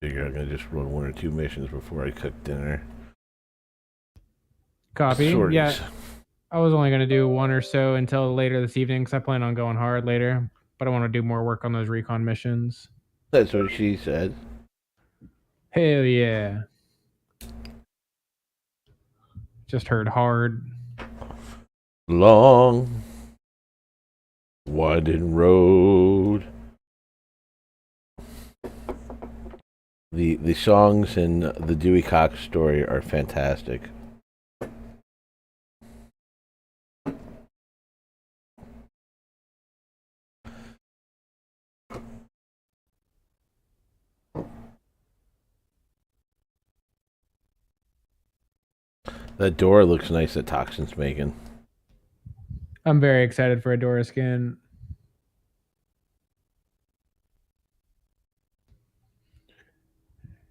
Figure I'm gonna just run 1 or 2 missions before I cook dinner. Copy. Sorties. Yeah, I was only gonna do 1 or so until later this evening because I plan on going hard later. But I want to do more work on those recon missions. That's what she said. Hell yeah! Just heard hard. Long winding road. The songs in the Dewey Cox story are fantastic. That door looks nice that Toxin's making. I'm very excited for Adora skin.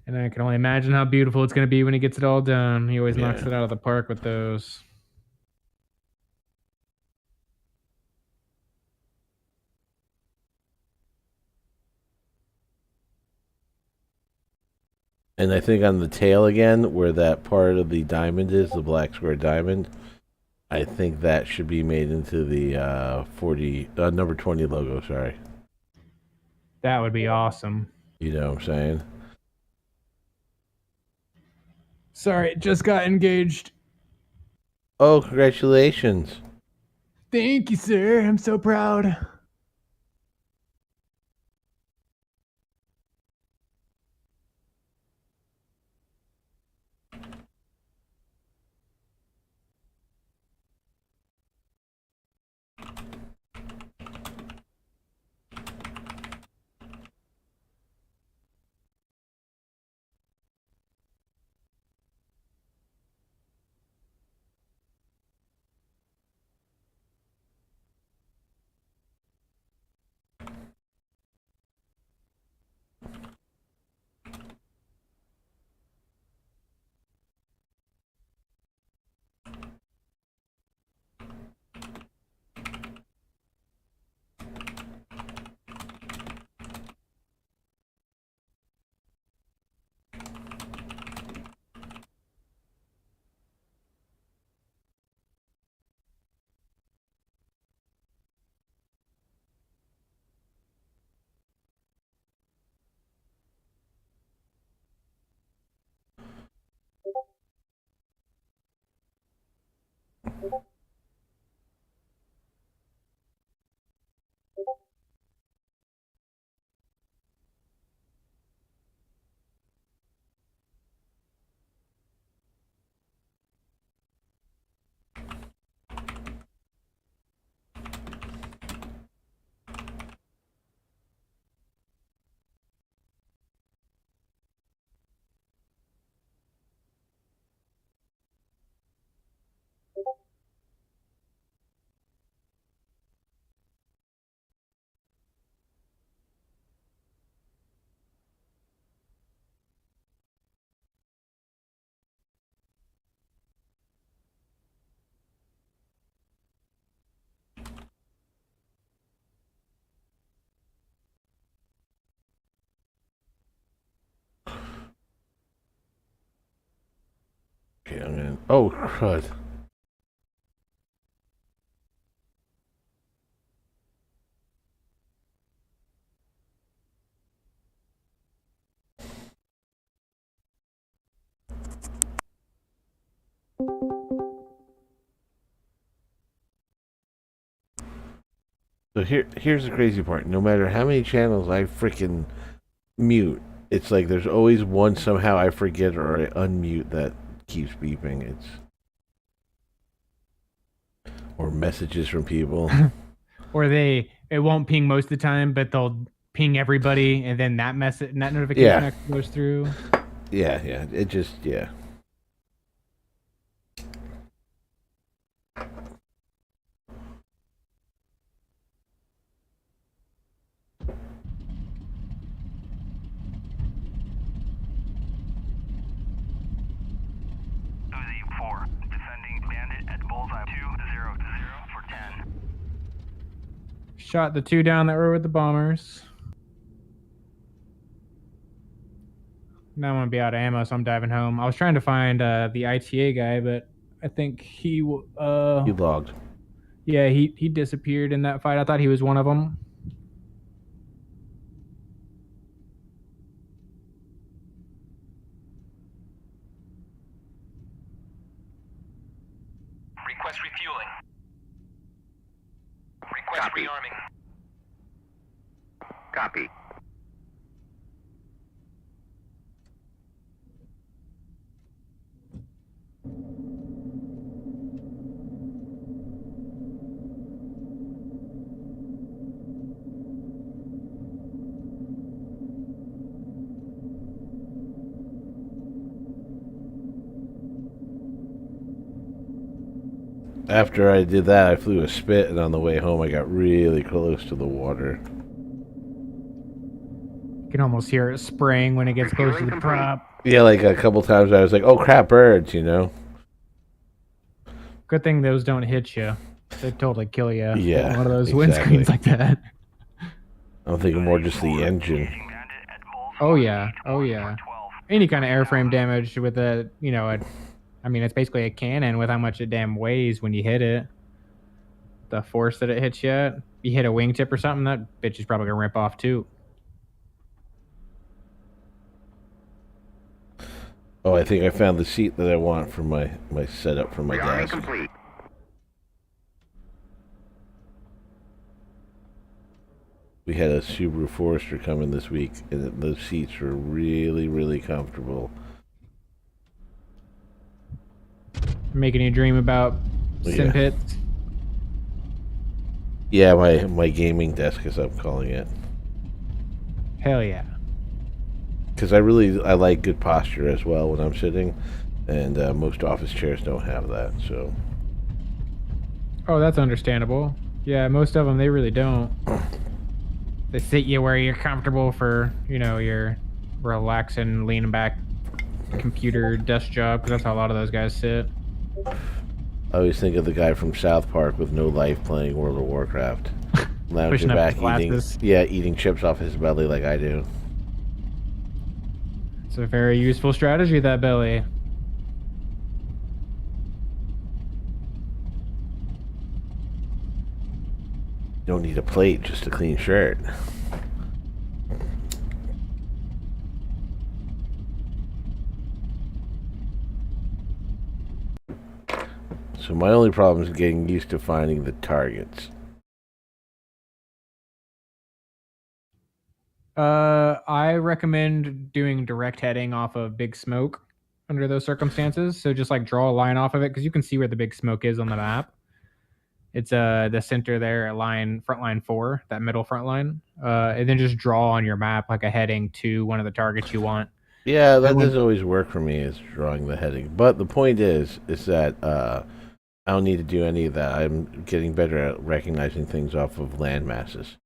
And I can only imagine how beautiful it's going to be when he gets it all done. He always knocks it out of the park with those. And I think on the tail again, where that part of the diamond is, the black square diamond, I think that should be made into the number 20 logo, sorry. That would be awesome. You know what I'm saying? Sorry, just got engaged. Oh, congratulations. Thank you, sir. I'm so proud. Okay, I'm gonna. Oh, crud. So here's the crazy part. No matter how many channels I freaking mute, it's like there's always one somehow I forget or I unmute that keeps beeping. It's or messages from people. Or it won't ping most of the time, but they'll ping everybody, and then that notification actually goes through. Yeah. It just Shot the 2 down that were with the bombers. Now I'm gonna be out of ammo, so I'm diving home. I was trying to find the ITA guy, but I think he He logged. yeah, he disappeared in that fight. I thought he was one of them. Request refueling. Request rearming. Copy. After I did that, I flew a spit, and on the way home, I got really close to the water. You can almost hear it spraying when it gets close to the prop. Yeah, like a couple times I was like, "Oh crap, birds!" You know. Good thing those don't hit you. They totally kill you. Yeah, One of those exactly. windscreens like that. I'm thinking more just the engine. Oh yeah, oh yeah. Any kind of airframe damage with a, you know, I mean, it's basically a cannon with how much it damn weighs when you hit it. The force that it hits you at. You hit a wingtip or something, that bitch is probably gonna rip off too. Oh, I think I found the seat that I want for my setup for my gas. Complete. We had a Subaru Forester come in this week, and those seats were really, really comfortable. Making you dream about sim Yeah. pits. Yeah, my gaming desk, as I'm calling it. Hell yeah. Because I like good posture as well when I'm sitting, and most office chairs don't have that. So. Oh, that's understandable. Yeah, most of them, they really don't. They sit you where you're comfortable for, you know, your relaxing, leaning back computer desk job, because that's how a lot of those guys sit. I always think of the guy from South Park with no life playing World of Warcraft. Lounging Pushing up back, his glasses. eating chips off his belly like I do. It's a very useful strategy, that belly. Don't need a plate, just a clean shirt. So my only problem is getting used to finding the targets. I recommend doing direct heading off of Big Smoke under those circumstances. So just like draw a line off of it, because you can see where the Big Smoke is on the map. It's the center there at front line 4, that middle front line. And then just draw on your map like a heading to one of the targets you want. Yeah, that doesn't always work for me, is drawing the heading. But the point is that I don't need to do any of that. I'm getting better at recognizing things off of land masses.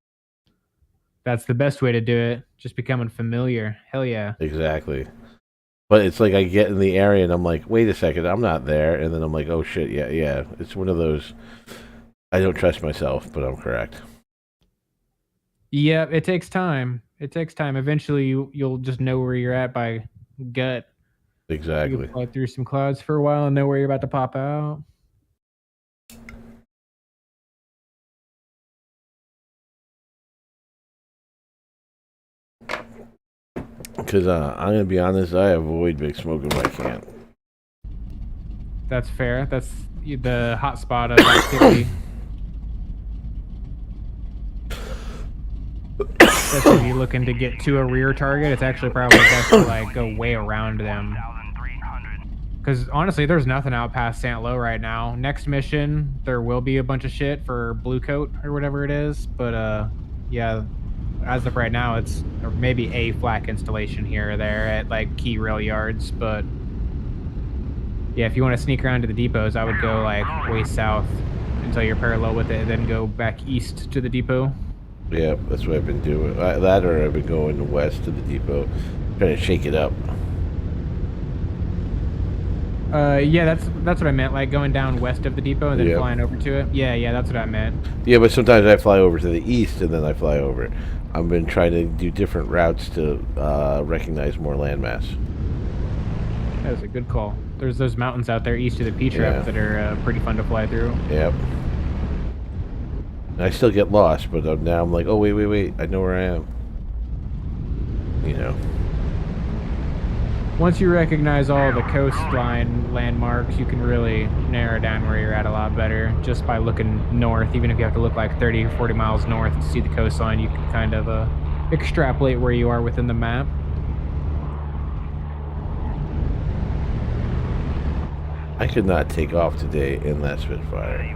That's the best way to do it. Just becoming familiar. Hell yeah. Exactly. But it's like I get in the area and I'm like, wait a second, I'm not there. And then I'm like, oh shit, yeah. It's one of those, I don't trust myself, but I'm correct. Yeah, it takes time. It takes time. Eventually, you'll just know where you're at by gut. Exactly. You fly through some clouds for a while and know where you're about to pop out. Because I'm going to be honest, I avoid Big Smoke if I can. That's fair. That's the hot spot of activity. Especially if you're looking to get to a rear target, it's actually probably best to like go way around them. Because honestly, there's nothing out past St. Lo right now. Next mission, there will be a bunch of shit for Blue Coat or whatever it is. But yeah, as of right now, it's maybe a flak installation here or there at like key rail yards. But yeah, if you want to sneak around to the depots, I would go like way south until you're parallel with it, and then go back east to the depot. Yeah, that's what I've been doing. That or I've been going west to the depot, trying to shake it up. Yeah, if you want to sneak around to the depots, I would go like way south until you're parallel with it, and then go back east to the depot. Yeah, that's what I've been doing. That or I've been going west to the depot, trying to shake it up. Yeah, that's what I meant. Like going down west of the depot and then Yep. flying over to it. Yeah, that's what I meant. Yeah, but sometimes I fly over to the east and then I fly over. I've been trying to do different routes to recognize more landmass. That was a good call. There's those mountains out there east of the P trap Yeah. that are pretty fun to fly through. Yep. I still get lost, but now I'm like, oh, wait. I know where I am. You know. Once you recognize all the coastline landmarks, you can really narrow down where you're at a lot better just by looking north. Even if you have to look like 30 or 40 miles north to see the coastline, you can kind of extrapolate where you are within the map. I could not take off today in that Spitfire.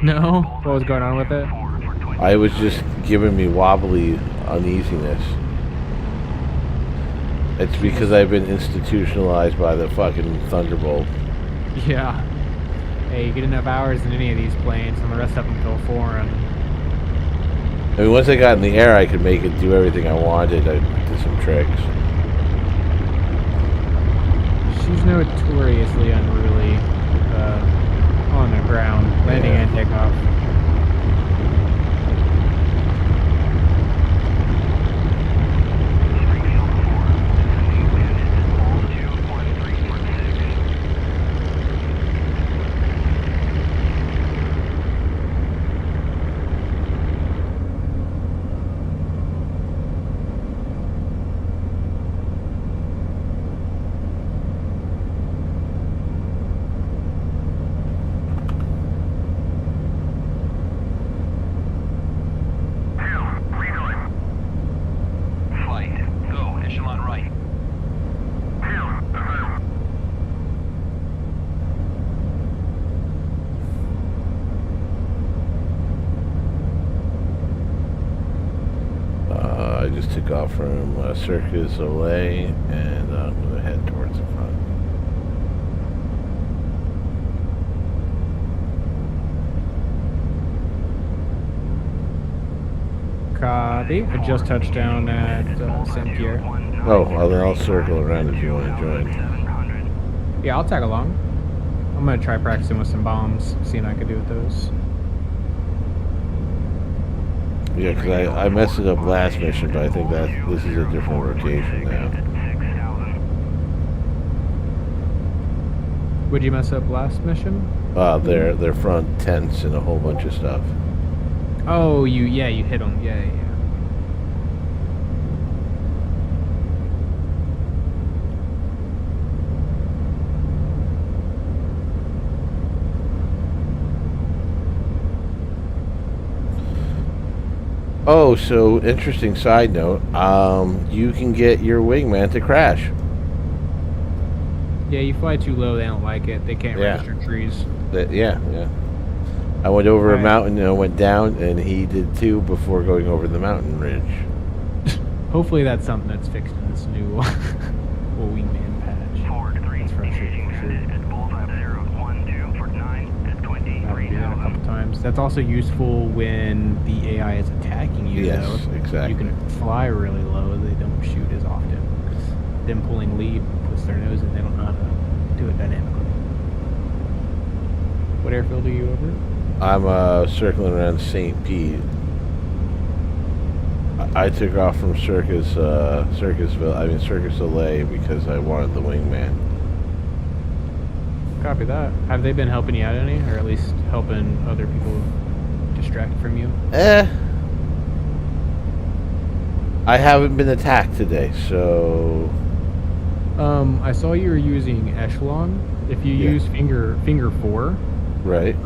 No? What was going on with it? I was just giving me wobbly uneasiness. It's because I've been institutionalized by the fucking Thunderbolt. Yeah. Hey, you get enough hours in any of these planes, and the rest of them feel foreign. I mean, once I got in the air, I could make it do everything I wanted. I did some tricks. She's notoriously unruly on the ground, landing and takeoff. I just took off from Circus Olay, and I'm going to head towards the front. Copy. I just touched down at Saint Pierre. Oh, well, then I'll circle around if you want to join. Yeah, I'll tag along. I'm going to try practicing with some bombs, seeing what I can do with those. Yeah, because I messed it up last mission, but I think that this is a different rotation now. Would you mess up last mission? Their front tents and a whole bunch of stuff. Oh, you hit them. Yeah. Oh, so interesting side note. You can get your wingman to crash. Yeah, you fly too low, they don't like it. They can't Yeah. register trees. Yeah. I went over a Right. mountain and I went down, and he did too before going over the mountain ridge. Hopefully that's something that's fixed in this new wingman patch. That's frustrating for sure. I've do that a couple times. That's also useful when the AI is attacking you. Yes, though. exactly. You can fly really low. They don't shoot as often. Them pulling lead puts their nose in. They don't know how to do it dynamically. What airfield are you over? I'm circling around St. Pete. I took off from Circus Soleil because I wanted the wingman. Copy that. Have they been helping you out any, or at least helping other people distract from you? I haven't been attacked today, so... I saw you were using Echelon. If you use finger 4, Right.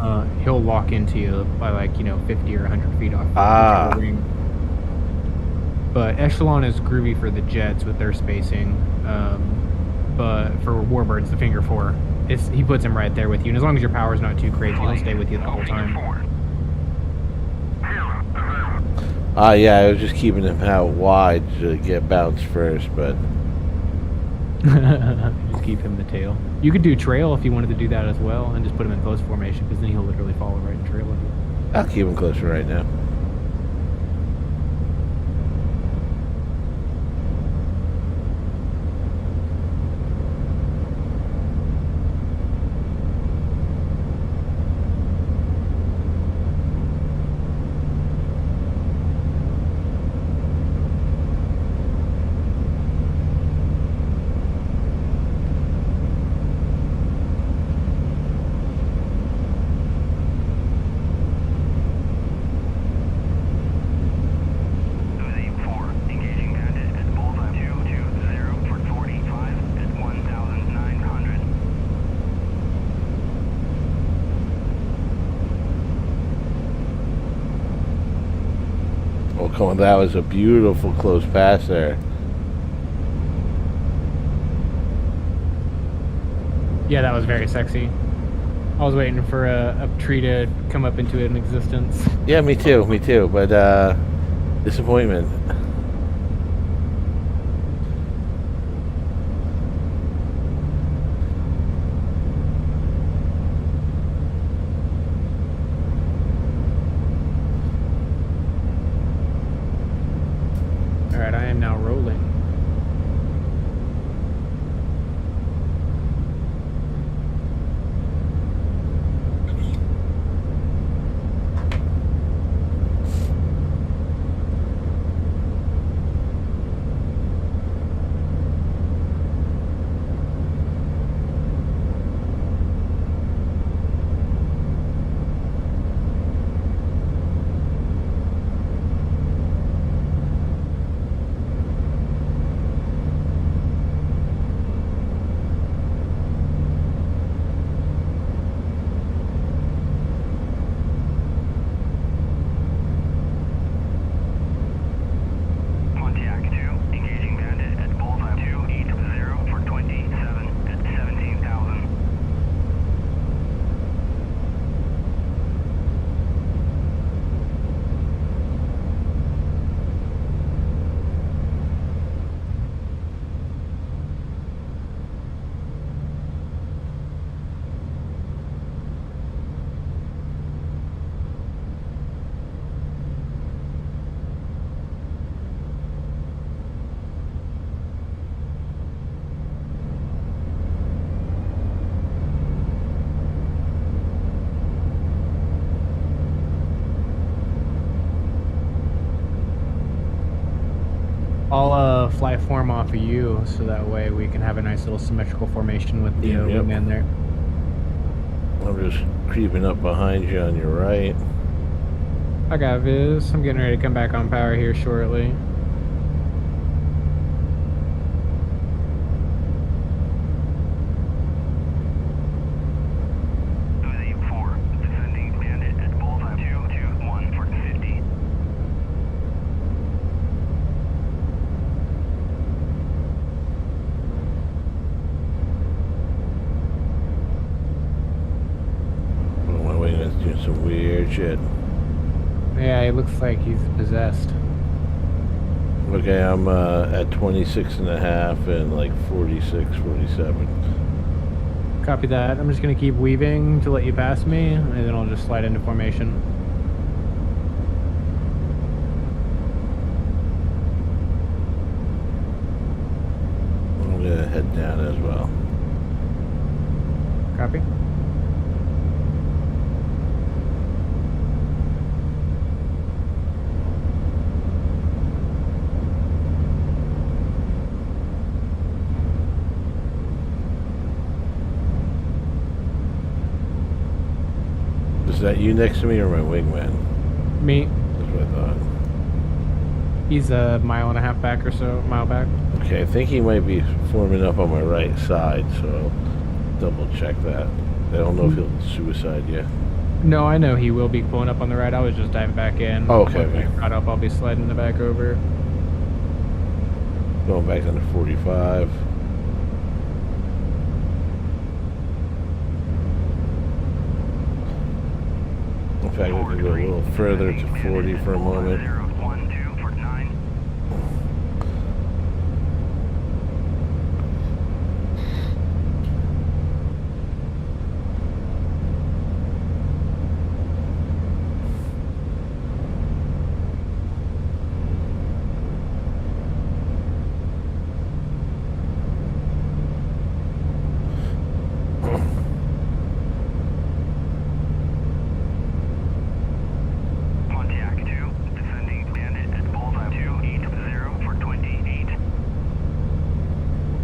he'll lock into you by 50 or 100 feet off. Ah. The ring. But Echelon is groovy for the jets with their spacing. But for Warbirds, the finger 4, he puts him right there with you. And as long as your power's not too crazy, he'll stay with you the whole time. Yeah, I was just keeping him out wide to get bounced first, but... Just keep him the tail. You could do trail if you wanted to do that as well, and just put him in close formation, because then he'll literally follow right in trail with you. I'll keep him closer right now. Oh, that was a beautiful close pass there. Yeah, that was very sexy. I was waiting for a tree to come up into an existence. Yeah, me too, but disappointment. Alright, I am now rolling. I'll fly form off of you, so that way we can have a nice little symmetrical formation with the wingman there. I'm just creeping up behind you on your right. I got Viz. I'm getting ready to come back on power here shortly. Some weird shit. Yeah, he looks like he's possessed. Okay, I'm at 26 and a half and like 46, 47. Copy that. I'm just going to keep weaving to let you pass me, and then I'll just slide into formation. I'm going to head down as well. Copy. Is that you next to me or my wingman? Me. That's what I thought. He's a mile and a half back or so, mile back. Okay, I think he might be forming up on my right side, so I'll double check that. I don't know if he'll suicide yet. No, I know he will be pulling up on the right. I was just diving back in. Oh, okay. When I got up, I'll be sliding the back over. Going back down to 45. In fact, we can go a little further to 40 for a moment.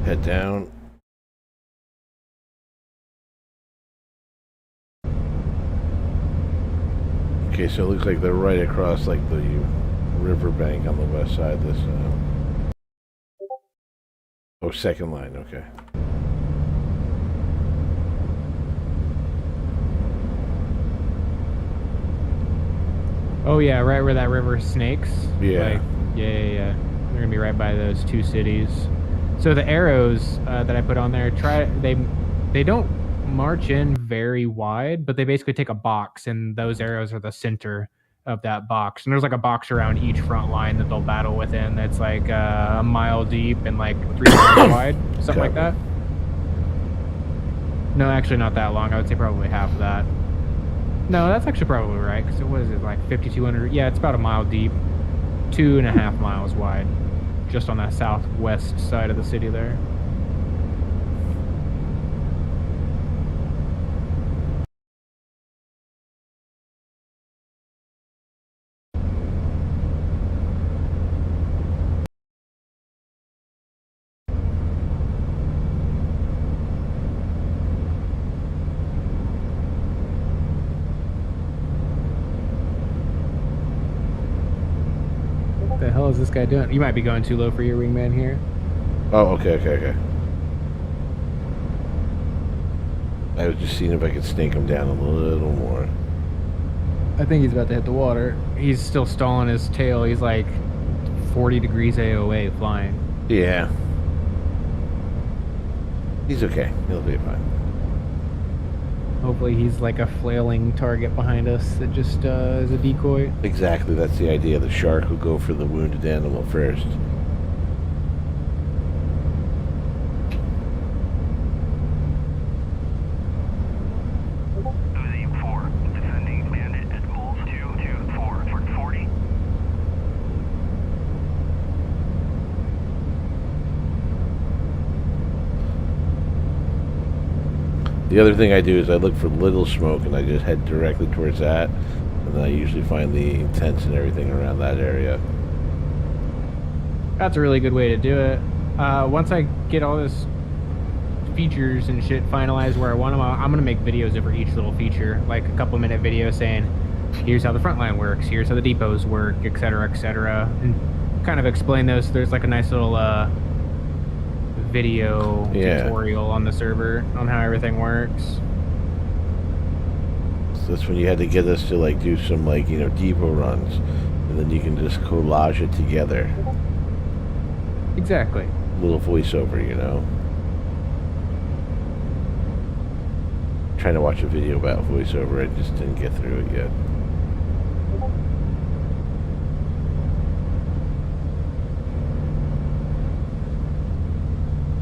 Head down. Okay, so it looks like they're right across like the riverbank on the west side this oh, second line, okay. Oh yeah, right where that river snakes. Yeah. Like, yeah. They're gonna be right by those two cities. So the arrows that I put on there, they don't march in very wide, but they basically take a box, and those arrows are the center of that box. And there's like a box around each front line that they'll battle within. That's like a mile deep and like 3 miles wide, something like that. No, actually not that long. I would say probably half of that. No, that's actually probably right. Because what is it, like 5,200? Yeah, it's about a mile deep, 2.5 miles wide, just on that southwest side of the city there. What the hell is this guy doing? You might be going too low for your wingman here. Oh, okay. I was just seeing if I could snake him down a little more. I think he's about to hit the water. He's still stalling his tail. He's like 40 degrees AOA flying. Yeah. He's okay. He'll be fine. Hopefully he's like a flailing target behind us that just is a decoy. Exactly, that's the idea. The shark will go for the wounded animal first. The other thing I do is I look for little smoke and I just head directly towards that. And then I usually find the tents and everything around that area. That's a really good way to do it. Once I get all this features and shit finalized where I want them, I'm going to make videos over each little feature. Like a couple minute video saying, here's how the front line works, here's how the depots work, etc., etc. And kind of explain those. There's like a nice little video tutorial on the server on how everything works. So that's when you had to get us to like do some like, you know, depot runs, and then you can just collage it together. Exactly. A little voiceover, you know. Trying to watch a video about voiceover, I just didn't get through it yet.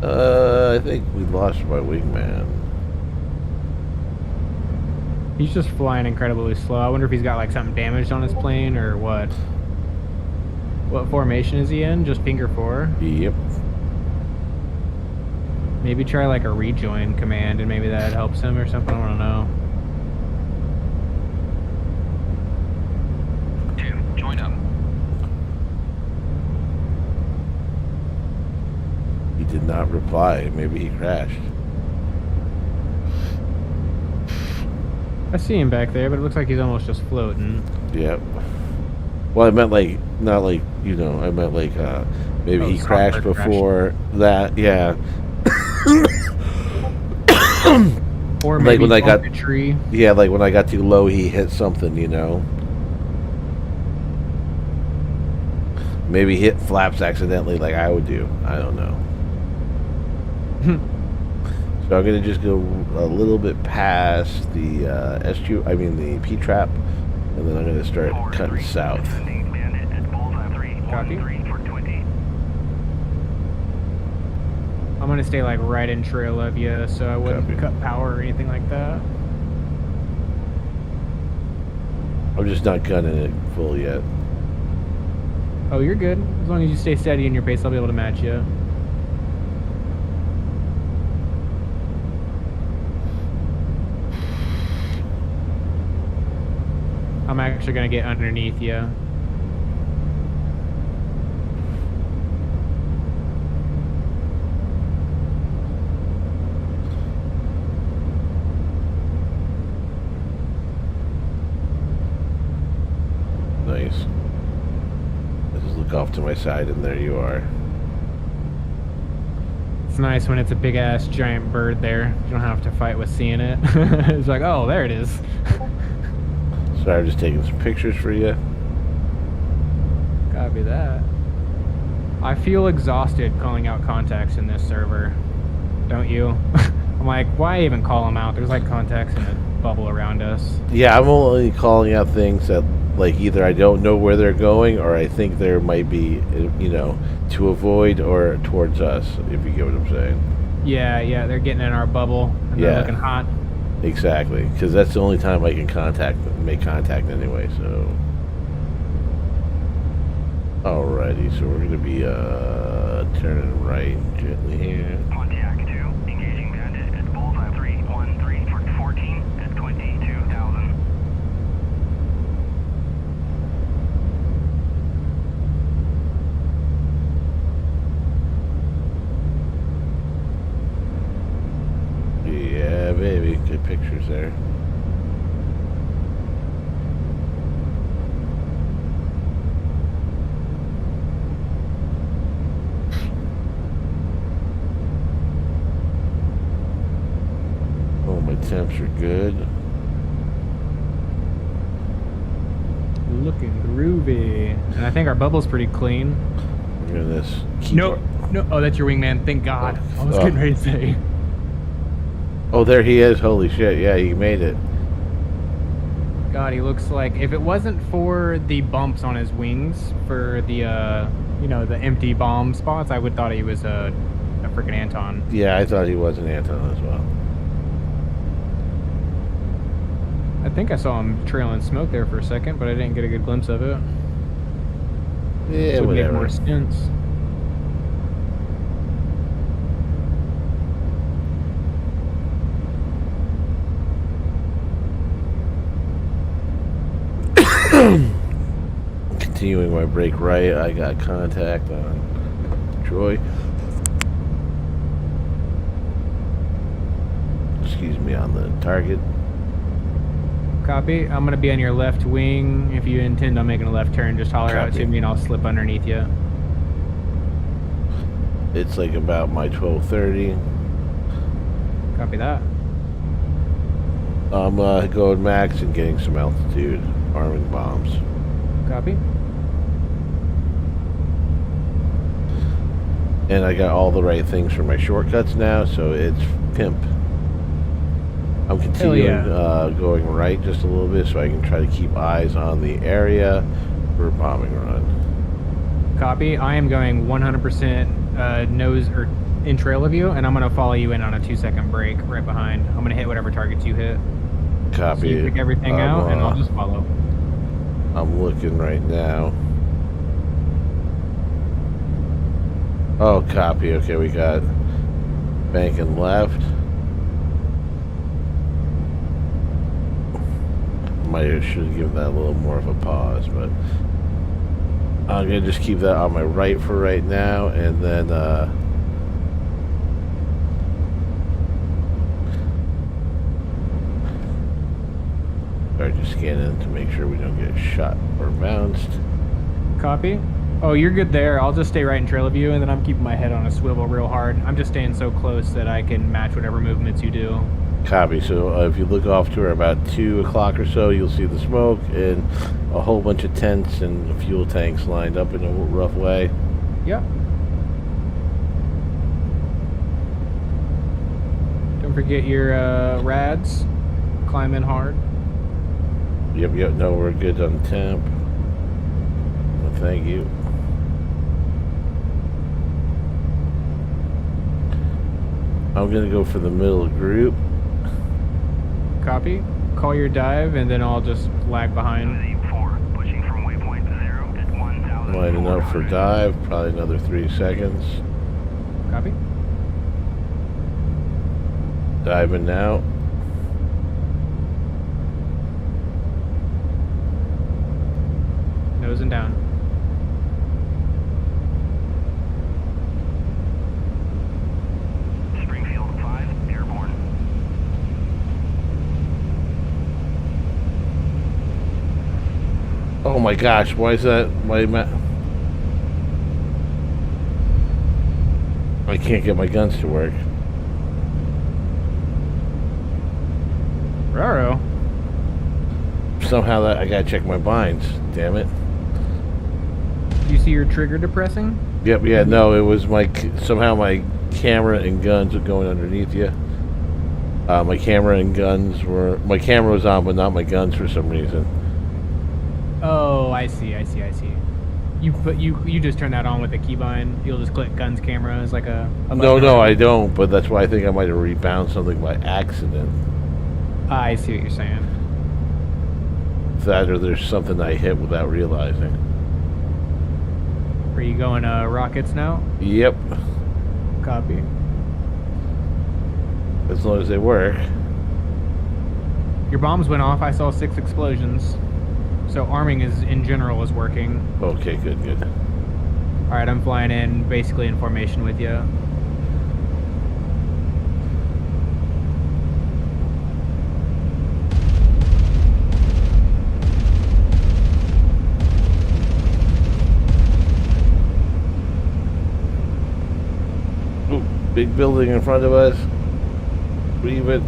I think we lost my wingman. He's just flying incredibly slow. I wonder if he's got like something damaged on his plane or what. What formation is he in? Just finger 4? Yep. Maybe try like a rejoin command and maybe that helps him or something. I don't know. Jim, join up. He did not reply. Maybe he crashed. I see him back there, but it looks like he's almost just floating. Yep. Well, I meant like, not like, you know, I meant like, maybe he crashed before that, yeah. Or like maybe when I got a tree. Yeah, like when I got too low, he hit something, you know. Maybe hit flaps accidentally, like I would do. I don't know. So I'm gonna just go a little bit past the the P trap, and then I'm gonna start cutting south. Copy. I'm gonna stay like right in trail of you, so I wouldn't cut power or anything like that. I'm just not gunning it full yet. Oh, you're good. As long as you stay steady in your pace, I'll be able to match you. I'm actually gonna get underneath you. Nice. I just look off to my side, and there you are. It's nice when it's a big ass giant bird there. You don't have to fight with seeing it. It's like, oh, there it is. Sorry, I'm just taking some pictures for you. Copy that. I feel exhausted calling out contacts in this server. Don't you? I'm like, why even call them out? There's like contacts in a bubble around us. Yeah, I'm only calling out things that, like, either I don't know where they're going or I think there might be, you know, to avoid or towards us, if you get what I'm saying. Yeah, they're getting in our bubble and they're looking hot. Exactly, because that's the only time I can make contact anyway, so. Alrighty, so we're going to be turning right gently here. Pontiac 2, engaging bandit at bullseye 313 for 14 at 22,000. Yeah, baby, good pictures there. Oh, my temps are good. Looking groovy. And I think our bubble's pretty clean. Look at this. No. Oh, that's your wingman. Thank God. I was getting ready to say. Oh, there he is. Holy shit. Yeah, he made it. God, he looks like, if it wasn't for the bumps on his wings for the, you know, the empty bomb spots, I would thought he was a freaking Anton. Yeah, I thought he was an Anton as well. I think I saw him trailing smoke there for a second, but I didn't get a good glimpse of it. Yeah, Would make whatever. more sense. Continuing my break right, I got contact on Troy. Excuse me, on the target. Copy. I'm going to be on your left wing. If you intend on making a left turn, just holler out Copy. to me and I'll slip underneath you. It's like about my 12:30. Copy that. I'm going max and getting some altitude, arming bombs. Copy. And I got all the right things for my shortcuts now, so it's pimp. I'm continuing going right just a little bit so I can try to keep eyes on the area for a bombing run. Copy. I am going 100% nose or in trail of you, and I'm going to follow you in on a 2-second break right behind. I'm going to hit whatever targets you hit. Copy. So you pick everything out, and I'll just follow. I'm looking right now. Oh, copy. Okay, we got banking left. Should have given that a little more of a pause, but I'm gonna just keep that on my right for right now, and then start just scanning to make sure we don't get shot or bounced. Copy. Oh, you're good there. I'll just stay right in trail of you, and then I'm keeping my head on a swivel real hard. I'm just staying so close that I can match whatever movements you do. Copy. So if you look off to her about 2 o'clock or so, you'll see the smoke and a whole bunch of tents and fuel tanks lined up in a rough way. Yep. Don't forget your rads. Climb in hard. Yep, no, we're good on temp. Well, thank you. I'm gonna go for the middle group. Copy. Call your dive, and then I'll just lag behind. 4, pushing from waypoint 0 at 1,000. Lining up for dive, probably another 3 seconds. Copy. Diving now. Nosing down. Springfield 5, airborne. Oh my gosh, why is that? I can't get my guns to work. Raro. Somehow I gotta check my binds. Damn it. You see your trigger depressing? Yep, yeah, no, it was somehow my camera and guns were going underneath you. My camera was on, but not my guns for some reason. Oh, I see. You just turn that on with a keybind. You'll just click guns camera as like a No, I don't, but that's why I think I might have rebound something by accident. I see what you're saying. That or there's something I hit without realizing. Are you going rockets now? Yep. Copy. As long as they work. Your bombs went off. I saw 6 explosions. So arming in general is working. Okay, good. All right, I'm flying in, basically in formation with you. Ooh, big building in front of us. Leave it.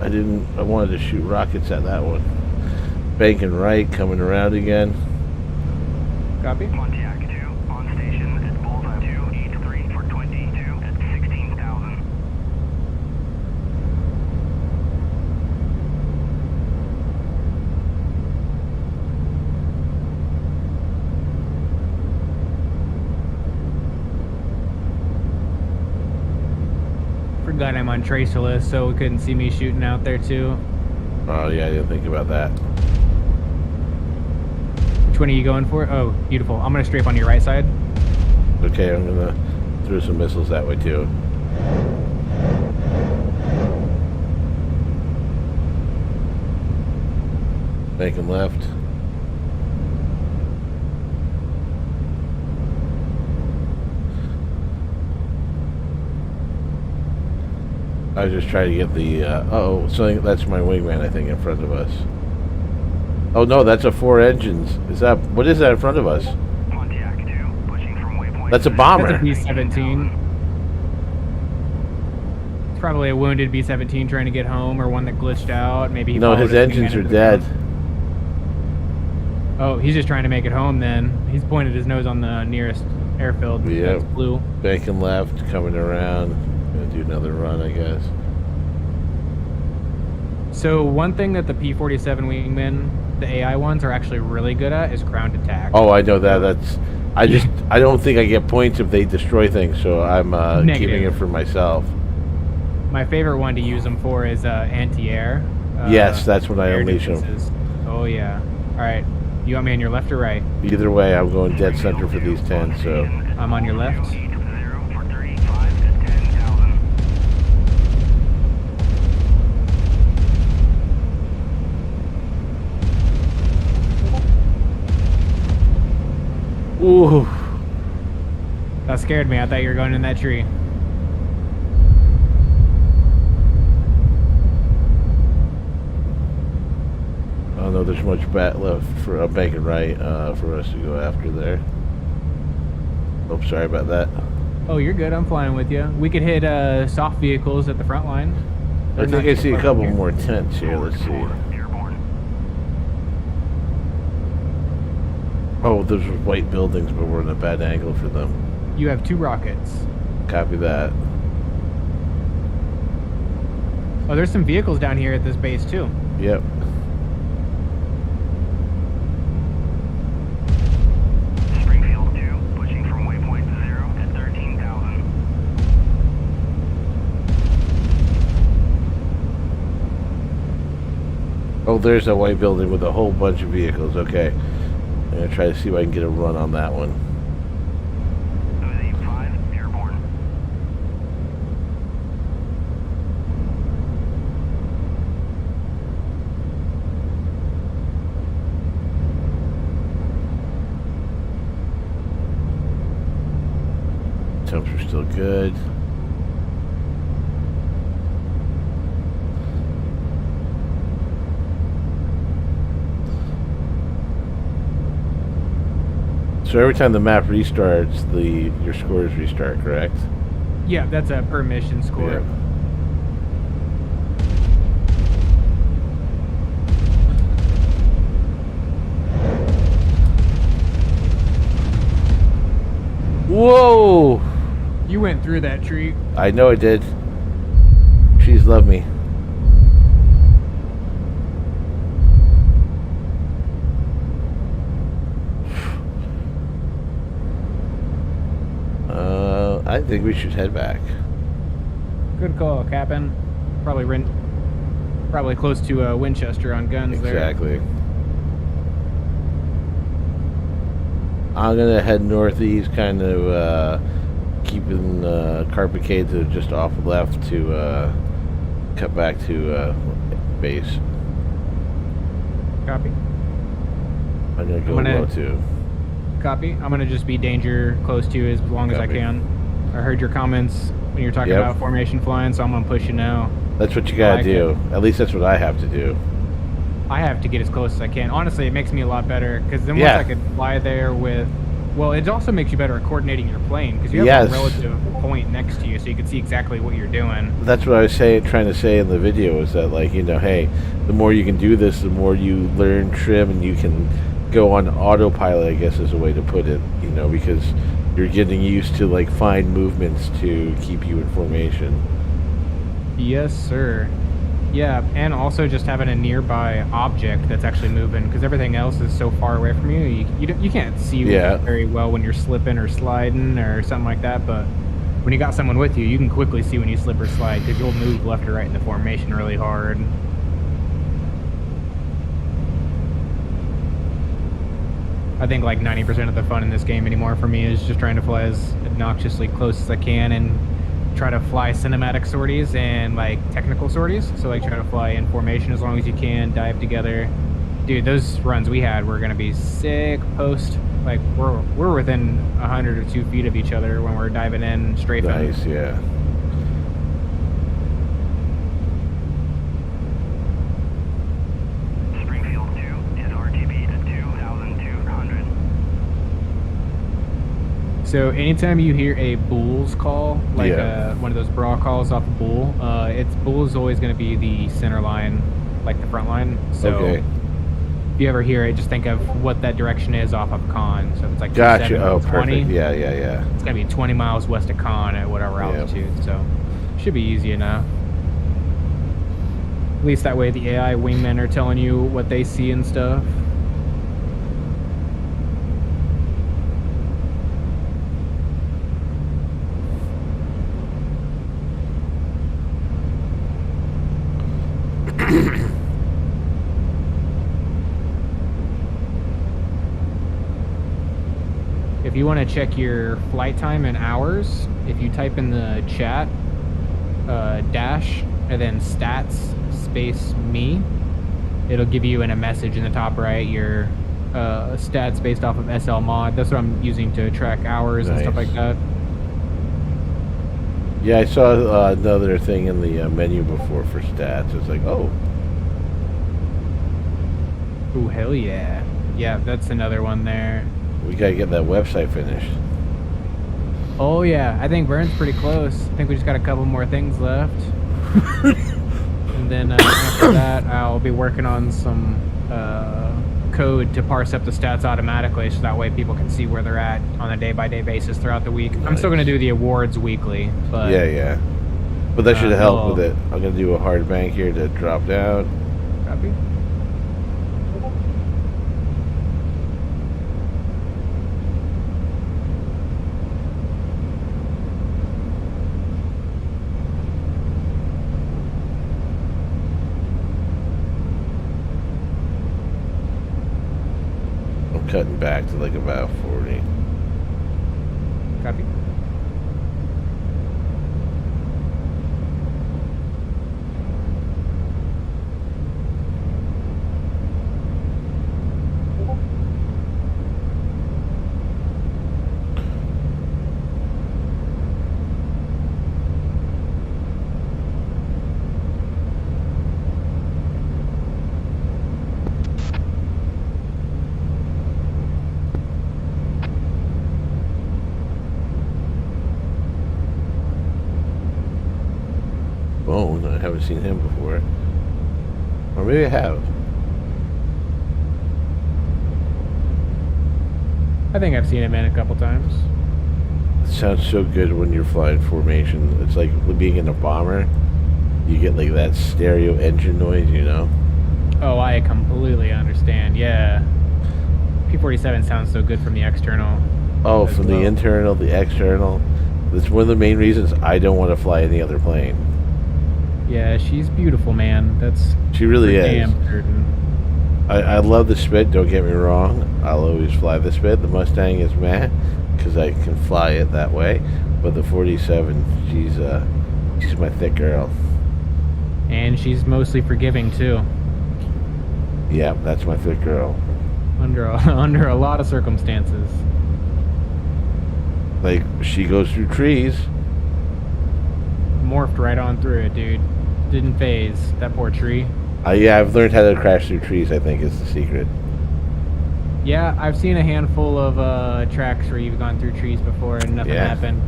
I wanted to shoot rockets at that one. Banking right, coming around again. Copy. Pontiac 2 on station at bullseye 283 for 22 at 16,000. Forgot I'm on tracerless, so it couldn't see me shooting out there too. Oh yeah, I didn't think about that. Which one are you going for? Oh, beautiful. I'm gonna strafe on your right side. Okay, I'm gonna throw some missiles that way too. Making left. I was just trying to get the, so that's my wingman, I think, in front of us. Oh no, that's a 4 engines. What is that in front of us? Pontiac 2 pushing from waypoint. That's a bomber. That's a B-17. It's probably a wounded B-17 trying to get home, or one that glitched out. Maybe he No, followed his a engines wingman are into the dead. ground. Oh, he's just trying to make it home then. He's pointed his nose on the nearest airfield. Yep. That's blue. Banking left, coming around. Gonna do another run, I guess. So one thing that the P-47 wingmen, the AI ones, are actually really good at is ground attack. Oh, I know that. I don't think I get points if they destroy things, so I'm keeping it for myself. My favorite one to use them for is anti-air. Yes, that's when I air unleash them. defenses. Oh yeah. All right. You want me on your left or right? Either way, I'm going dead center for these 10, so. I'm on your left. 0 for 35 at 10,000. Ooh. That scared me. I thought you were going in that tree. I don't know there's much bat left for a banking right for us to go after there. Oh, sorry about that. Oh, you're good. I'm flying with you. We could hit soft vehicles at the front line. I think I see a couple more tents here. Let's see. Airborne. Oh, there's white buildings, but we're in a bad angle for them. You have 2 rockets. Copy that. Oh, there's some vehicles down here at this base too. Yep. Springfield 2 pushing from waypoint 0 at 13,000. Oh, there's a white building with a whole bunch of vehicles. Okay. I'm going to try to see if I can get a run on that one. 5 airborne. Temps are still good. So every time the map restarts, your scores restart, correct? Yeah, that's a per mission score. Yeah. Whoa! You went through that tree. I know I did. She's loved me. I think we should head back. Good call, Captain. Probably close to Winchester on guns there. Exactly. I'm gonna head northeast, kind of keeping Carpacade to just off left to cut back to base. Copy. I'm gonna go low too. Copy. I'm gonna just be danger close to you as long as I can. I heard your comments when you were talking about formation flying, so I'm gonna push you now. That's what you gotta do. At least that's what I have to do. I have to get as close as I can. Honestly, it makes me a lot better because then once I could fly there with. Well, it also makes you better at coordinating your plane because you have a relative point next to you, so you can see exactly what you're doing. That's what I was trying to say in the video is that, like, you know, hey, the more you can do this, the more you learn trim, and you can go on autopilot, I guess is a way to put it, you know, because you're getting used to, like, fine movements to keep you in formation. Yes, sir. Yeah, and also just having a nearby object that's actually moving, because everything else is so far away from you. You can't see very well when you're slipping or sliding or something like that, but when you got someone with you, you can quickly see when you slip or slide, because you'll move left or right in the formation really hard. I think like 90% of the fun in this game anymore for me is just trying to fly as obnoxiously close as I can and try to fly cinematic sorties and like technical sorties. So like try to fly in formation as long as you can, dive together. Dude, those runs we had were gonna be sick post. Like we're within 100 or 2 feet of each other when we're diving in strafing. Nice, yeah. Springfield 2 is RTB at 2,200. So anytime you hear a Bulls call, like one of those bra calls off a Bull, Bull is always going to be the center line, like the front line. So if you ever hear it, just think of what that direction is off of Con. So if it's like 20, perfect. Yeah. It's going to be 20 miles west of Con at whatever altitude. So should be easy enough. At least that way the AI wingmen are telling you what they see and stuff. If you want to check your flight time in hours, if you type in the chat dash and then stats space me, it'll give you in a message in the top right your stats based off of SL mod. That's what I'm using to track hours and stuff like that. Yeah, I saw another thing in the menu before for stats. It's like, oh. Ooh, hell yeah. Yeah, that's another one there. We gotta get that website finished. Oh yeah, I think Vern's pretty close. I think we just got a couple more things left. And then after that, I'll be working on some code to parse up the stats automatically, so that way people can see where they're at on a day-by-day basis throughout the week. Nice. I'm still going to do the awards weekly, but yeah. But that should help with it. I'm going to do a hard bank here to drop down. Copy. Cutting back to like about 40. Copy. Bone, I haven't seen him before. Or maybe I have. I think I've seen him in a couple times. sounds so good when you're flying formation. It's like being in a bomber. You get like that stereo engine noise, you know? Oh, I completely understand. Yeah. P-47 sounds so good from the external. Oh, as from the well. internal, the external. That's one of the main reasons I don't want to fly any other plane. Yeah, she's beautiful, man. That's She really for is. damn certain. I love the Spit, don't get me wrong. I'll always fly the Spit. The Mustang is meh, because I can fly it that way. But the 47, she's my thick girl. And she's mostly forgiving too. Yeah, that's my thick girl. Under a lot of circumstances. Like, she goes through trees. Morphed right on through it, dude. Didn't phase. That poor tree. Yeah, I've learned how to crash through trees, I think, is the secret. Yeah, I've seen a handful of tracks where you've gone through trees before and nothing happened.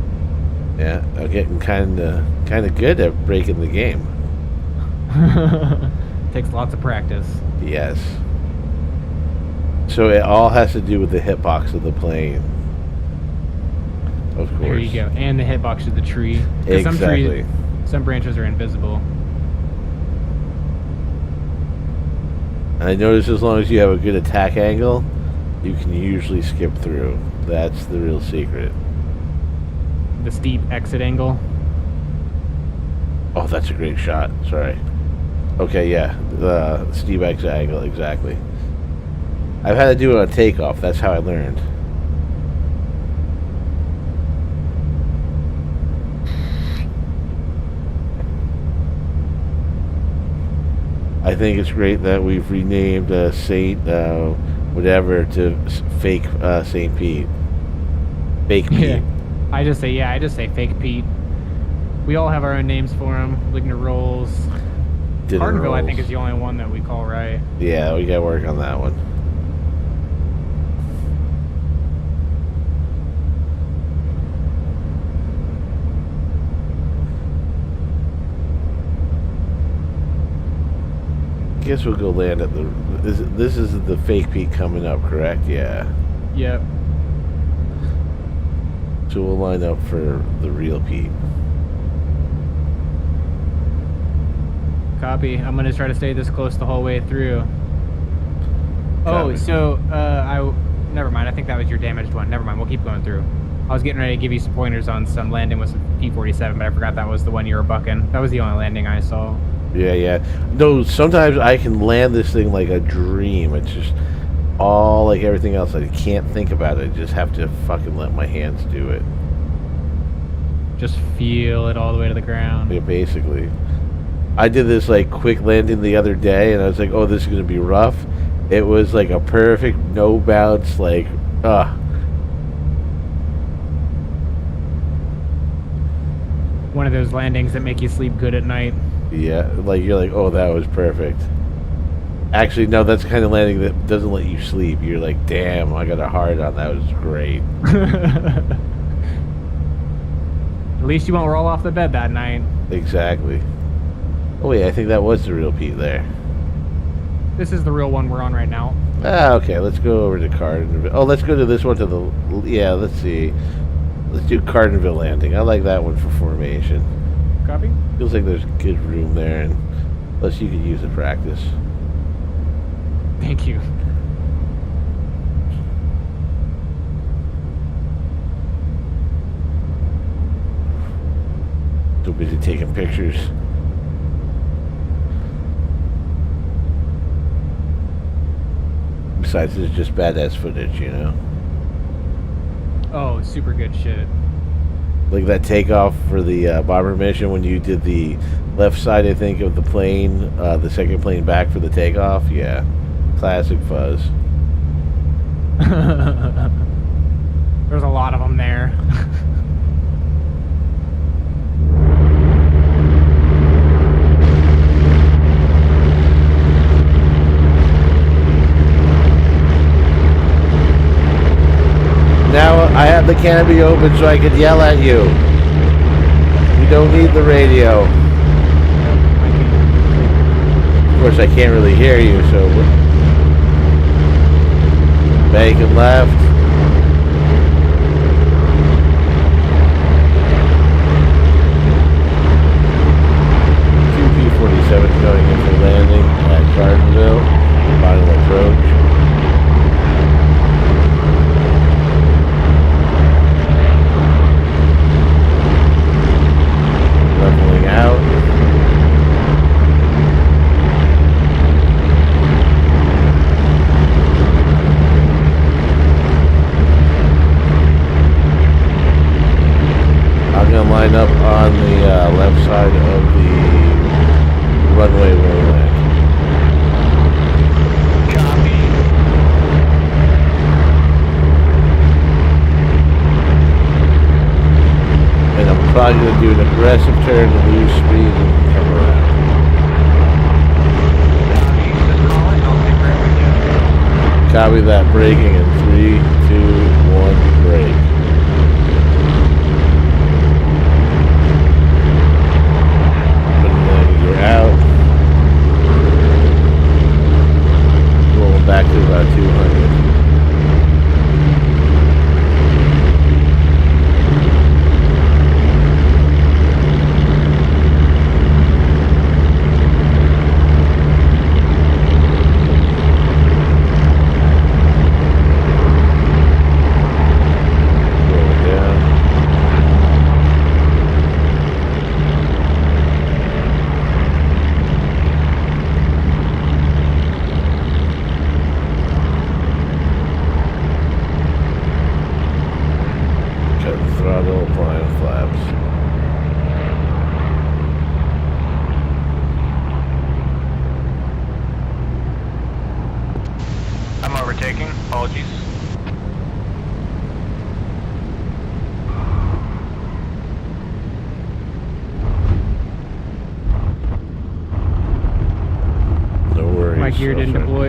Yeah, I'm getting kind of good at breaking the game. Takes lots of practice. Yes. So it all has to do with the hitbox of the plane. Of course. There you go. And the hitbox of the tree. 'Cause Exactly. some branches are invisible. And I notice as long as you have a good attack angle, you can usually skip through. That's the real secret. The steep exit angle. Oh, that's a great shot. Sorry. Okay, yeah. The steep exit angle, exactly. I've had to do it on takeoff. That's how I learned. I think it's great that we've renamed Saint whatever to fake Saint Pete. Fake Pete. Yeah. I just say fake Pete. We all have our own names for him. Ligner Rolls. Dinner Cardenville, I rolls. think, is the only one that we call right. Yeah, we gotta work on that one. Guess we'll go land at the. This is the fake Pete coming up, correct? Yeah. Yep. So we'll line up for the real Pete. Copy. I'm gonna try to stay this close the whole way through. Oh, Copy. so never mind. I think that was your damaged one. Never mind. We'll keep going through. I was getting ready to give you some pointers on some landing with some P-47, but I forgot that was the one you were bucking. That was the only landing I saw. Yeah, yeah. No, sometimes I can land this thing like a dream. It's just all like everything else. I can't think about it. I just have to fucking let my hands do it. Just feel it all the way to the ground. Yeah, basically. I did this like quick landing the other day, and I was like, "Oh, this is gonna be rough." It was like a perfect no bounce, like, One of those landings that make you sleep good at night. yeah, like you're like, "Oh, that was perfect." Actually, no, that's the kind of landing that doesn't let you sleep. You're like, "Damn, I got a hard on. That was great." At least you won't roll off the bed that night. Exactly. Oh wait, I think that was the real Pete there. This is the real one we're on right now. Ah, okay, let's go over to Cardenville. Oh, let's go to this one to the... Yeah, let's see. Let's do Cardenville Landing. I like that one for formation. Copy? Feels like there's good room there, and plus you could use the practice. Thank you. So busy taking pictures. Besides, it's just badass footage, you know? Oh, super good shit. Like that takeoff for the bomber mission when you did the left side, I think, of the plane, the second plane back for the takeoff. Yeah. Classic fuzz. There's a lot of them there. Now I have the canopy open so I could yell at you. We don't need the radio. Of course, I can't really hear you, so... Bank and left. line up on the left side of the runway where we land. Copy. And I'm probably going to do an aggressive turn to lose speed and come around. Just call it. I'll stay right with you. Copy that. Braking in 3, 2, 1, brake. Putting landing gear out. Rolling back to about 200. Rolling down. Cutting throttle, applying flaps. I'm overtaking. Apologies. No worries. My gear didn't Sorry. deploy.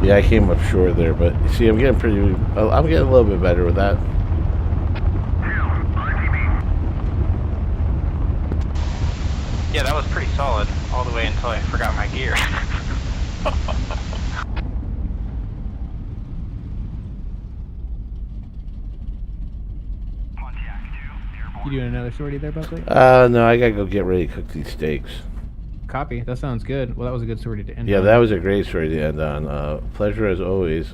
Yeah, I came up short there, but see, I'm getting I'm getting a little bit better with that. Yeah, that was pretty solid all the way until I forgot my gear. You doing another sortie there, Buckley? No, I gotta go get ready to cook these steaks. Copy. That sounds good. Well, that was a good sortie to end Yeah, on. that was a great story to end on. Pleasure as always.